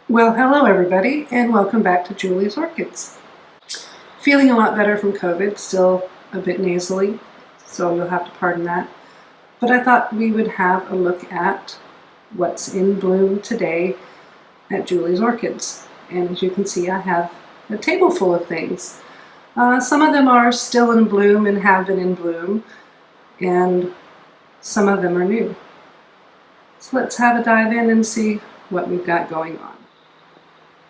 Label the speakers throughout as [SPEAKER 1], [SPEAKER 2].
[SPEAKER 1] Well, hello everybody, and welcome back to Julie's Orchids. Feeling a lot better from COVID, still a bit nasally, so you'll have to pardon that. But I thought we would have a look at what's in bloom today at Julie's Orchids. And as you can see, I have a table full of things. Some of them are still in bloom and have been in bloom, and some of them are new. So let's have a dive in and see what we've got going on.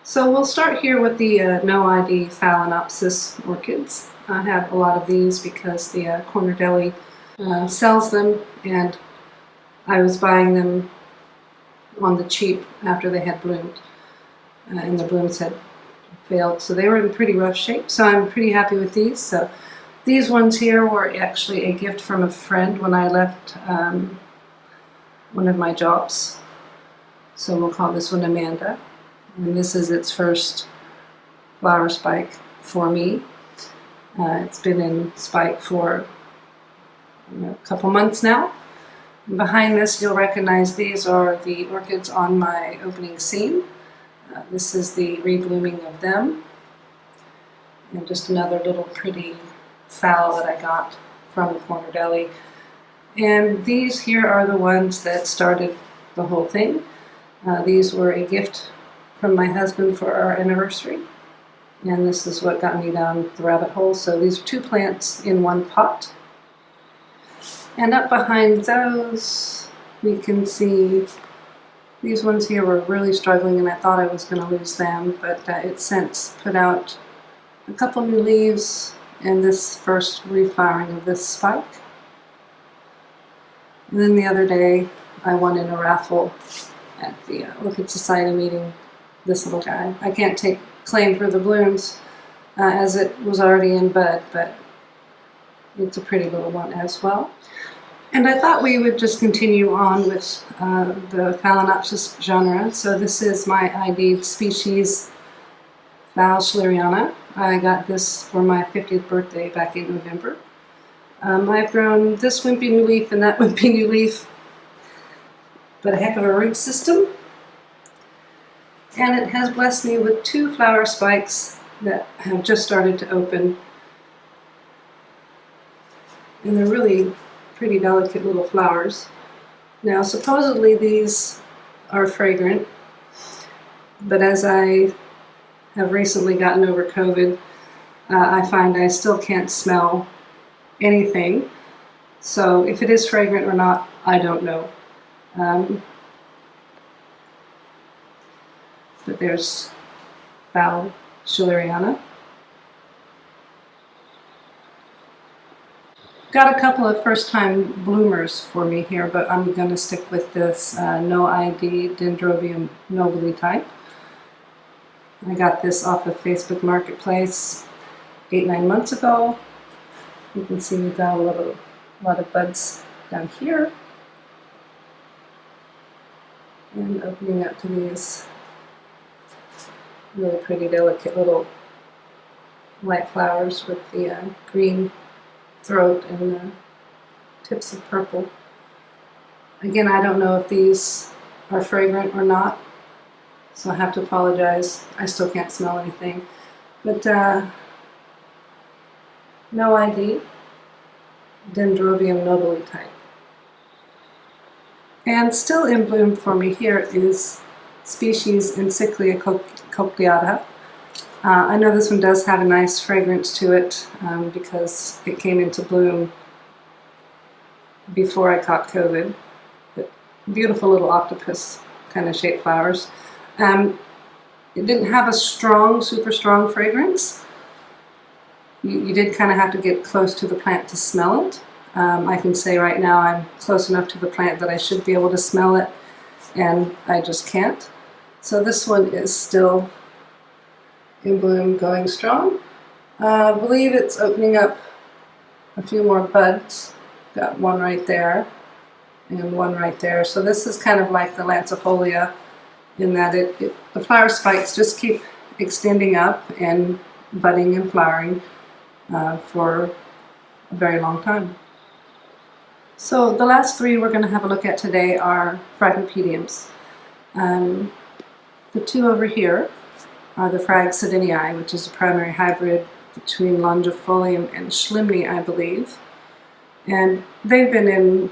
[SPEAKER 1] So we'll start here with the no ID Phalaenopsis orchids. I have a lot of these because the corner deli sells them, and I was buying them on the cheap after they had bloomed, and the blooms had failed. So they were in pretty rough shape, so I'm pretty happy with these. So these ones here were actually a gift from a friend when I left one of my jobs. So we'll call this one Amanda. And this is its first flower spike for me. It's been in spike for a couple months now. And behind this, you'll recognize these are the orchids on my opening scene. This is the reblooming of them. And just another little pretty phal that I got from the corner deli. And these here are the ones that started the whole thing. These were a gift from my husband for our anniversary, and this is what got me down the rabbit hole. So these are two plants in one pot, and up behind those we can see these ones here were really struggling, and I thought I was going to lose them, but it's since put out a couple new leaves and this first reflowering of this spike. And then the other day I won in a raffle at the Orchid Society meeting this little guy. I can't take claim for the blooms as it was already in bud, but it's a pretty little one as well. And I thought we would just continue on with the Phalaenopsis genre. So this is my ID'd species, Phalaenopsis. I got this for my 50th birthday back in November. I've grown this wimpy new leaf and that wimpy new leaf, but a heck of a root system. And it has blessed me with two flower spikes that have just started to open. And they're really pretty delicate little flowers. Now supposedly these are fragrant, but as I have recently gotten over COVID, I find I still can't smell anything. So if it is fragrant or not, I don't know. But there's Phalaenopsis. Got a couple of first-time bloomers for me here, but I'm going to stick with this no ID Dendrobium type. I got this off of Facebook Marketplace 8-9 months ago. You can see we've got a lot of buds down here, and opening up to these really pretty delicate little white flowers with the green throat and the tips of purple. Again, I don't know if these are fragrant or not, so I have to apologize. I still can't smell anything. But no ID, Dendrobium type. And still in bloom for me here is species Encyclia Orchiata. I know this one does have a nice fragrance to it because it came into bloom before I caught COVID. But beautiful little octopus kind of shaped flowers. It didn't have a super strong fragrance. You did kind of have to get close to the plant to smell it. I can say right now I'm close enough to the plant that I should be able to smell it, and I just can't. So this one is still in bloom, going strong. I believe it's opening up a few more buds. Got one right there and one right there. So this is kind of like the Lancifolia in that the flower spikes just keep extending up and budding and flowering for a very long time. So the last three we're going to have a look at today are Phragmipediums. The two over here are the Phragmipedium, which is a primary hybrid between longifolium and Schlimney, I believe. And they've been in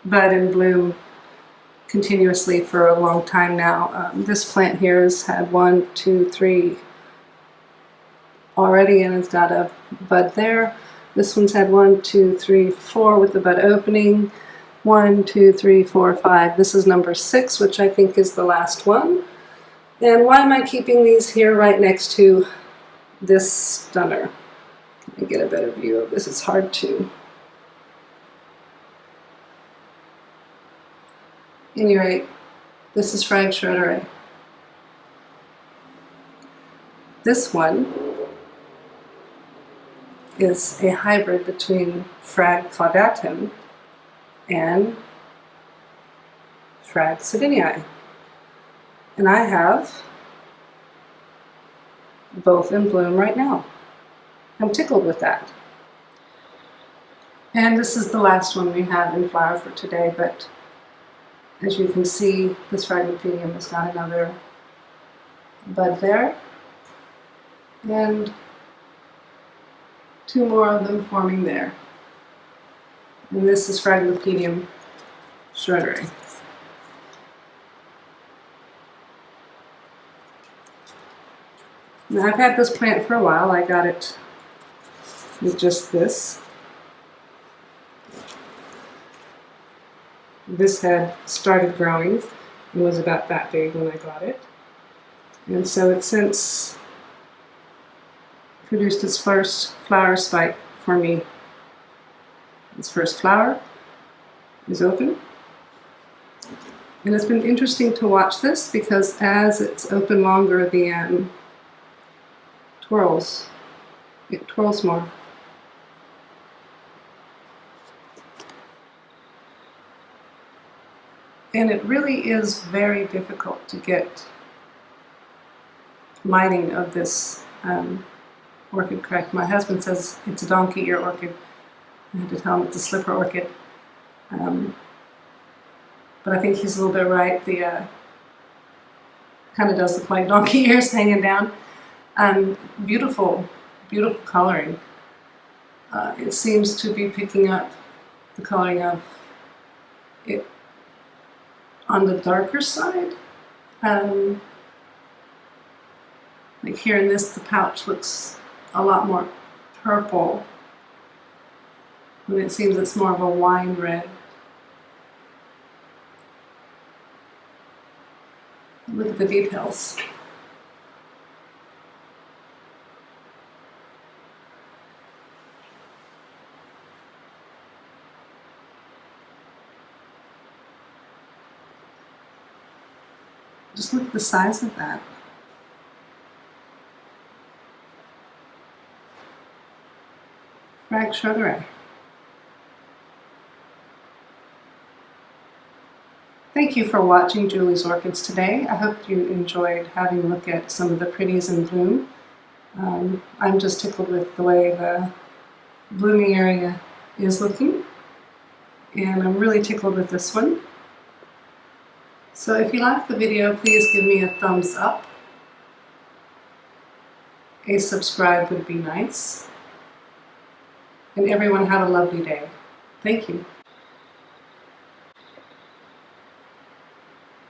[SPEAKER 1] bud and bloom continuously for a long time now. This plant here has had 1, 2, 3 already, and it's got a bud there. This one's had 1, 2, 3, 4 with the bud opening. 1, 2, 3, 4, 5. This is number 6, which I think is the last one. And why am I keeping these here right next to this stunner? Let me get a better view of this. It's hard to. At any rate, this is Phragmipedium. This one is a hybrid between Phragmipedium and Phragmipedium. And I have both in bloom right now. I'm tickled with that. And this is the last one we have in flower for today, but as you can see, this Phragmipedium has got another bud there, and 2 more of them forming there. And this is Phragmipedium Schroederi. Now, I've had this plant for a while. I got it with just this. This had started growing and was about that big when I got it. And so it's since produced its first flower spike for me. Its first flower is open. And it's been interesting to watch this because as it's open longer, the twirls. It twirls more. And it really is very difficult to get lighting of this orchid correct. My husband says it's a donkey ear orchid. I had to tell him it's a slipper orchid. But I think he's a little bit right. The kind of does look like donkey ears hanging down. Beautiful, beautiful coloring. It seems to be picking up the coloring of it on the darker side. Like here in this, the pouch looks a lot more purple, and it seems it's more of a wine red. Look at the details. Just look at the size of that. Phragmipedium. Thank you for watching Julie's Orchids today. I hope you enjoyed having a look at some of the pretties in bloom. I'm just tickled with the way the blooming area is looking, and I'm really tickled with this one. So if you liked the video, please give me a thumbs up. A subscribe would be nice. And everyone have a lovely day. Thank you.